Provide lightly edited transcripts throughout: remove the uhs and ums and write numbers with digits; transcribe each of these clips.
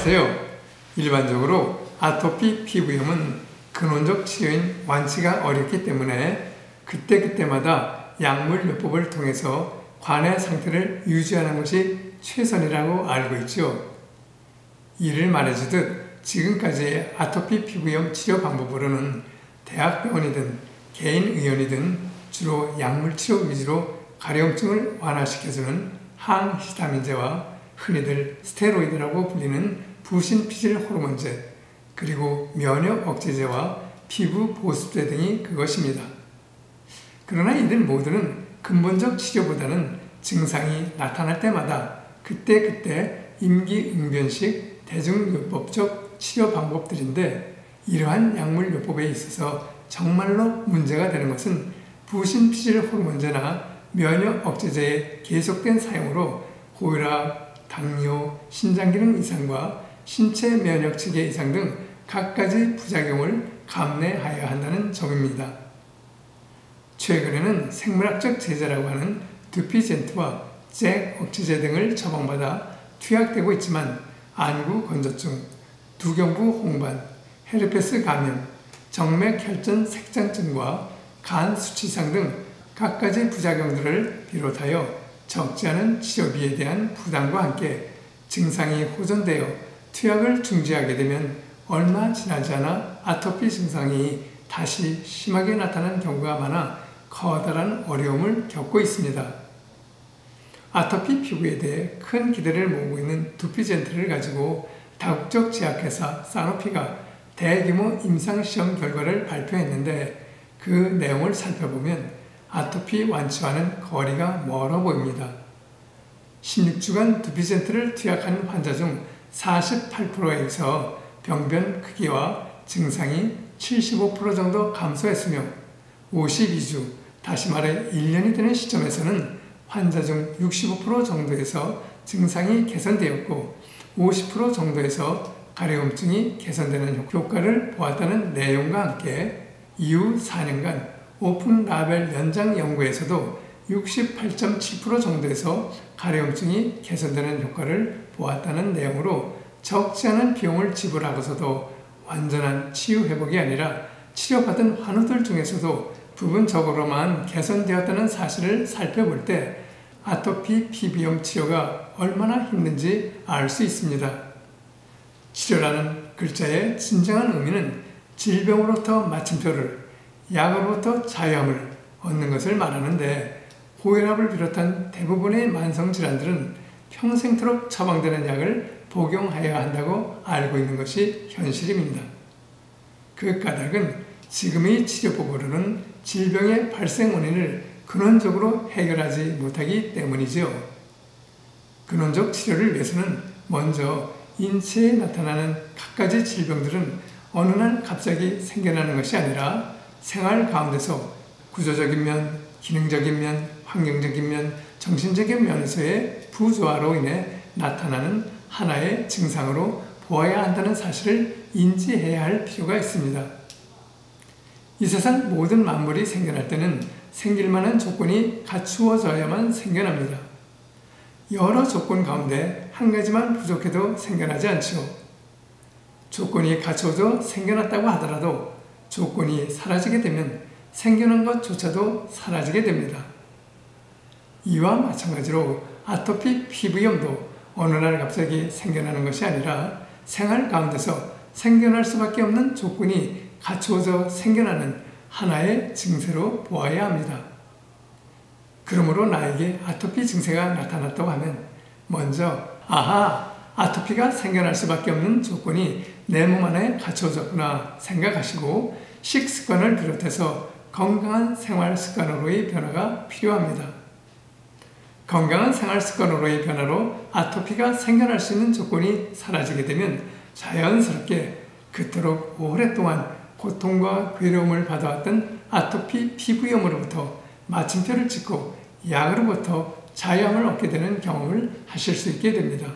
안녕하세요. 일반적으로 아토피 피부염은 근원적 치료인 완치가 어렵기 때문에 그때그때마다 약물요법을 통해서 관의 상태를 유지하는 것이 최선이라고 알고 있죠. 이를 말해주듯 지금까지의 아토피 피부염 치료 방법으로는 대학병원이든 개인의원이든 주로 약물치료 위주로 가려움증을 완화시켜주는 항히스타민제와 흔히들 스테로이드라고 불리는 부신피질 호르몬제, 그리고 면역 억제제와 피부 보습제 등이 그것입니다. 그러나 이들 모두는 근본적 치료보다는 증상이 나타날 때마다 그때그때 임기응변식 대중요법적 치료 방법들인데, 이러한 약물요법에 있어서 정말로 문제가 되는 것은 부신피질 호르몬제나 면역 억제제의 계속된 사용으로 고혈압, 당뇨, 신장기능 이상과 신체 면역체계 이상 등 갖가지 부작용을 감내하여야 한다는 점입니다. 최근에는 생물학적 제제라고 하는 두피젠트와 잭 억제제 등을 처방받아 투약되고 있지만 안구 건조증, 두경부 홍반, 헤르페스 감염, 정맥혈전 색장증과 간 수치상 등 갖가지 부작용들을 비롯하여 적지 않은 치료비에 대한 부담과 함께 증상이 호전되어 투약을 중지하게 되면 얼마 지나지 않아 아토피 증상이 다시 심하게 나타나는 경우가 많아 커다란 어려움을 겪고 있습니다. 아토피 피부에 대해 큰 기대를 모으고 있는 두피젠트를 가지고 다국적 제약회사 사노피가 대규모 임상시험 결과를 발표했는데, 그 내용을 살펴보면 아토피 완치와는 거리가 멀어 보입니다. 16주간 두피젠트를 투약한 환자 중 48%에서 병변 크기와 증상이 75% 정도 감소했으며 52주, 다시 말해 1년이 되는 시점에서는 환자 중 65% 정도에서 증상이 개선되었고 50% 정도에서 가려움증이 개선되는 효과를 보았다는 내용과 함께 이후 4년간 오픈 라벨 연장 연구에서도 68.7% 정도에서 가려움증이 개선되는 효과를 보았다는 내용으로 적지 않은 비용을 지불하고서도 완전한 치유 회복이 아니라 치료받은 환우들 중에서도 부분적으로만 개선되었다는 사실을 살펴볼 때 아토피 피부염 치료가 얼마나 힘든지 알 수 있습니다. 치료라는 글자의 진정한 의미는 질병으로부터 마침표를, 약으로부터 자유함을 얻는 것을 말하는데, 고혈압을 비롯한 대부분의 만성질환들은 평생토록 처방되는 약을 복용하여야 한다고 알고 있는 것이 현실입니다. 그 까닭은 지금의 치료법으로는 질병의 발생 원인을 근원적으로 해결하지 못하기 때문이죠. 근원적 치료를 위해서는 먼저 인체에 나타나는 갖가지 질병들은 어느 날 갑자기 생겨나는 것이 아니라 생활 가운데서 구조적인 면, 기능적인 면, 환경적인 면, 정신적인 면에서의 부조화로 인해 나타나는 하나의 증상으로 보아야 한다는 사실을 인지해야 할 필요가 있습니다. 이 세상 모든 만물이 생겨날 때는 생길 만한 조건이 갖추어져야만 생겨납니다. 여러 조건 가운데 한 가지만 부족해도 생겨나지 않죠. 조건이 갖춰져 생겨났다고 하더라도 조건이 사라지게 되면 생겨난 것조차도 사라지게 됩니다. 이와 마찬가지로 아토피 피부염도 어느 날 갑자기 생겨나는 것이 아니라 생활 가운데서 생겨날 수밖에 없는 조건이 갖추어져 생겨나는 하나의 증세로 보아야 합니다. 그러므로 나에게 아토피 증세가 나타났다고 하면 먼저 아토피가 생겨날 수밖에 없는 조건이 내 몸 안에 갖춰졌구나 생각하시고 식습관을 비롯해서 건강한 생활 습관으로의 변화가 필요합니다. 건강한 생활 습관으로의 변화로 아토피가 생겨날 수 있는 조건이 사라지게 되면 자연스럽게 그토록 오랫동안 고통과 괴로움을 받아왔던 아토피 피부염으로부터 마침표를 찍고 약으로부터 자유함을 얻게 되는 경험을 하실 수 있게 됩니다.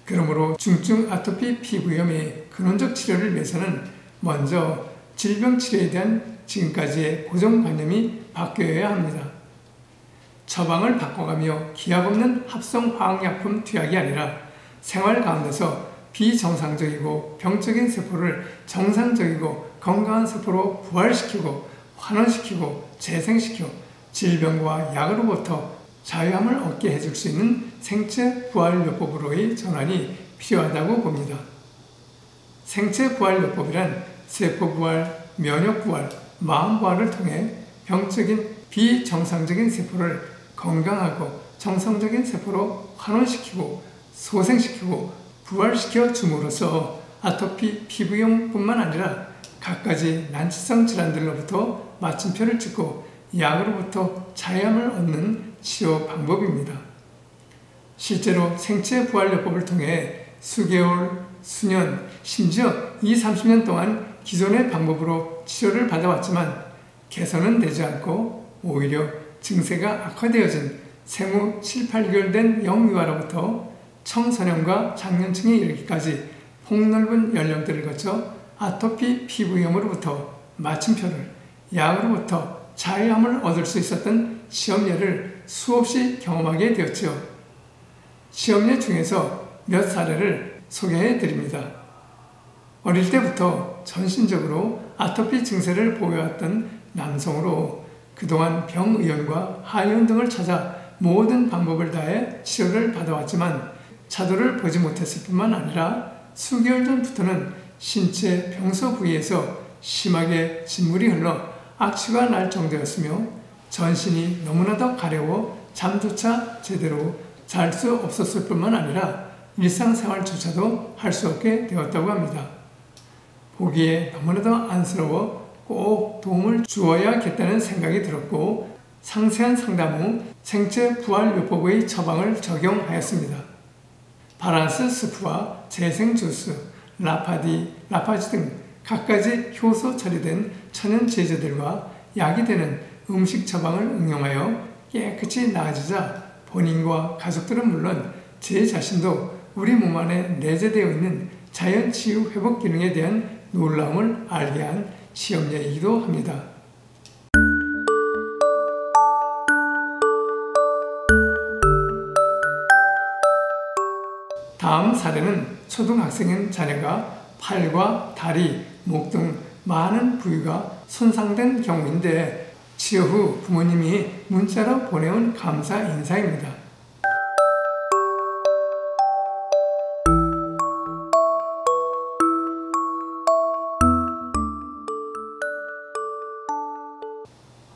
그러므로 중증 아토피 피부염의 근원적 치료를 위해서는 먼저 질병 치료에 대한 지금까지의 고정관념이 바뀌어야 합니다. 처방을 바꿔가며 기약 없는 합성 화학약품 투약이 아니라 생활 가운데서 비정상적이고 병적인 세포를 정상적이고 건강한 세포로 부활시키고 환원시키고 재생시켜 질병과 약으로부터 자유함을 얻게 해줄 수 있는 생체 부활요법으로의 전환이 필요하다고 봅니다. 생체 부활요법이란 세포 부활, 면역 부활, 마음 부활을 통해 병적인 비정상적인 세포를 건강하고 정상적인 세포로 환원시키고 소생시키고 부활시켜 줌으로써 아토피 피부염뿐만 아니라 갖가지 난치성 질환들로부터 마침표를 찍고 약으로부터 자유함을 얻는 치료 방법입니다. 실제로 생체 부활요법을 통해 수개월, 수년, 심지어 20-30년 동안 기존의 방법으로 치료를 받아왔지만 개선은 되지 않고 오히려 증세가 악화되어진 생후 7-8개월 된 영유아로부터 청소년과 장년층에 이르기까지 폭넓은 연령대를 거쳐 아토피 피부염으로부터 마침표를, 약으로부터 자유함을 얻을 수 있었던 시험예를 수없이 경험하게 되었지요. 시험예 중에서 몇 사례를 소개해 드립니다. 어릴 때부터 전신적으로 아토피 증세를 보여왔던 남성으로 그동안 병의원과 한의원 등을 찾아 모든 방법을 다해 치료를 받아왔지만 차도를 보지 못했을 뿐만 아니라 수개월 전부터는 신체 병서 부위에서 심하게 진물이 흘러 악취가 날 정도였으며 전신이 너무나도 가려워 잠조차 제대로 잘 수 없었을 뿐만 아니라 일상생활조차도 할 수 없게 되었다고 합니다. 보기에 너무나도 안쓰러워 꼭 도움을 주어야겠다는 생각이 들었고 상세한 상담 후 생체 부활요법의 처방을 적용하였습니다. 바란스 스프와 재생 주스, 라파지 등 갖가지 효소 처리된 천연 제제들과 약이 되는 음식 처방을 응용하여 깨끗이 나아지자 본인과 가족들은 물론 제 자신도 우리 몸 안에 내재되어 있는 자연 치유 회복 기능에 대한 놀라움을 알게 한 시험예이기도 합니다. 다음 사례는 초등학생인 자녀가 팔과 다리, 목 등 많은 부위가 손상된 경우인데 치료 후 부모님이 문자로 보내온 감사 인사입니다.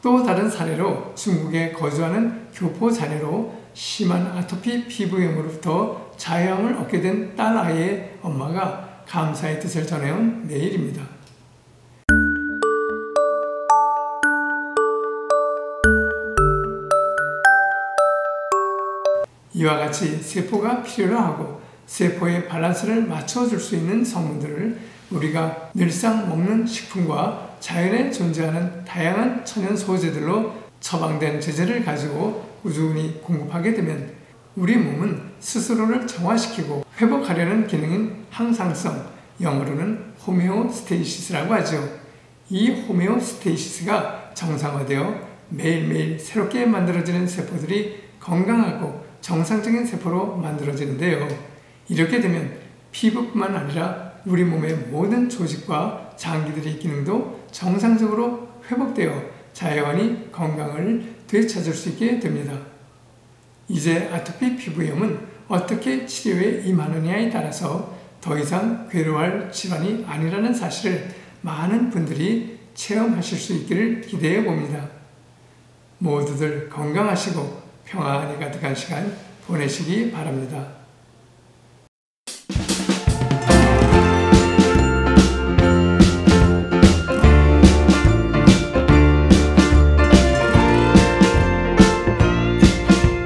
또 다른 사례로 중국에 거주하는 교포 자녀로 심한 아토피 피부염으로부터 자유함을 얻게 된 딸 아이의 엄마가 감사의 뜻을 전해온 메일입니다. 이와 같이 세포가 필요로 하고 세포의 밸런스를 맞춰줄 수 있는 성분들을 우리가 늘상 먹는 식품과 자연에 존재하는 다양한 천연 소재들로 처방된 제재를 가지고 꾸준히 공급하게 되면 우리 몸은 스스로를 정화시키고 회복하려는 기능인 항상성, 영어로는 호메오스테이시스라고 하죠. 이 호메오스테이시스가 정상화되어 매일매일 새롭게 만들어지는 세포들이 건강하고 정상적인 세포로 만들어지는데요. 이렇게 되면 피부뿐만 아니라 우리 몸의 모든 조직과 장기들의 기능도 정상적으로 회복되어 자연히 건강을 되찾을 수 있게 됩니다. 이제 아토피 피부염은 어떻게 치료에 임하느냐에 따라서 더 이상 괴로워할 질환이 아니라는 사실을 많은 분들이 체험하실 수 있기를 기대해 봅니다. 모두들 건강하시고 평안이 가득한 시간 보내시기 바랍니다.